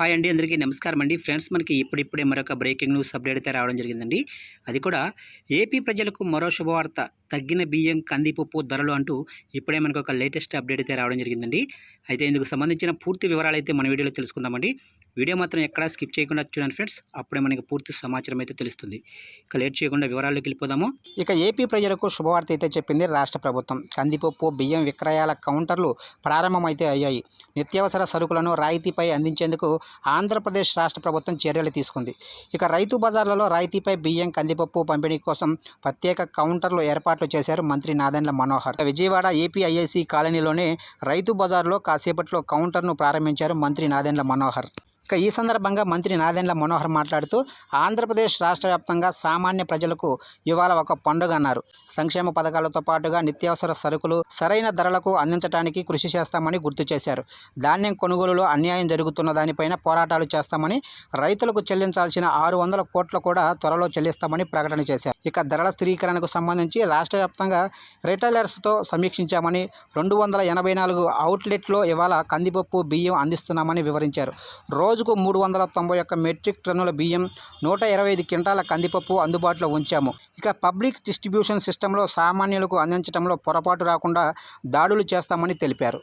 Hi అండి, అందరికీ నమస్కారం అండి. ఫ్రెండ్స్, మనకి ఇప్పుడిప్పుడే మరొక బ్రేకింగ్ న్యూస్ అప్డేట్ అయితే రావడం జరిగిందండి. అది కూడా ఏపీ ప్రజలకు మరో శుభవార్త, తగ్గిన బియ్యం కందిపప్పు ధరలు అంటూ ఇప్పుడే మనకు ఒక లేటెస్ట్ అప్డేట్ అయితే రావడం జరిగిందండి. అయితే ఇందుకు సంబంధించిన పూర్తి వివరాలు అయితే మన వీడియోలో తెలుసుకుందామండి. వీడియో మాత్రం ఎక్కడా స్కిప్ చేయకుండా చూడండి ఫ్రెండ్స్, అప్పుడే మనకి పూర్తి సమాచారం అయితే తెలుస్తుంది. ఇక లేట్ చేయకుండా వివరాల్లోకి వెళ్ళిపోదాము. ఇక ఏపీ ప్రజలకు శుభవార్త అయితే చెప్పింది రాష్ట్ర ప్రభుత్వం. కందిపప్పు బియ్యం విక్రయాల కౌంటర్లు ప్రారంభమైతే అయ్యాయి. నిత్యావసర సరుకులను రాయితీపై అందించేందుకు ఆంధ్రప్రదేశ్ రాష్ట్ర ప్రభుత్వం చర్యలు తీసుకుంది. ఇక రైతు బజార్లలో రాయితీపై బియ్యం కందిపప్పు పంపిణీ కోసం ప్రత్యేక కౌంటర్లు ఏర్పాట్లు చేశారు మంత్రి నాదెండ్ల మనోహర్. విజయవాడ ఏపీఐఐసి కాలనీలోనే రైతు బజార్లో కాసేపట్లో కౌంటర్ను ప్రారంభించారు మంత్రి నాదెండ్ల మనోహర్. ఇక ఈ సందర్భంగా మంత్రి నాదెండ్ల మనోహర్ మాట్లాడుతూ ఆంధ్రప్రదేశ్ రాష్ట్ర వ్యాప్తంగా సామాన్య ప్రజలకు ఇవాళ ఒక పండుగ అన్నారు. సంక్షేమ పథకాలతో పాటుగా నిత్యావసర సరుకులు సరైన ధరలకు అందించడానికి కృషి చేస్తామని గుర్తు చేశారు. ధాన్యం కొనుగోలులో అన్యాయం జరుగుతున్న దానిపైన పోరాటాలు చేస్తామని, రైతులకు చెల్లించాల్సిన 600 కోట్లు కూడా త్వరలో చెల్లిస్తామని ప్రకటన చేశారు. ఇక ధరల స్థిరీకరణకు సంబంధించి రాష్ట్ర వ్యాప్తంగా రిటైలర్స్తో సమీక్షించామని, 284 అవుట్లెట్లో ఇవాళ కందిపప్పు బియ్యం అందిస్తున్నామని వివరించారు. రోజుకు 391 మెట్రిక్ టన్నుల బియ్యం, 125 క్వింటాల కందిపప్పు అందుబాటులో ఉంచాము. ఇక పబ్లిక్ డిస్ట్రిబ్యూషన్ సిస్టంలో సామాన్యులకు అందించడంలో పొరపాటు రాకుండా దాడులు చేస్తామని తెలిపారు.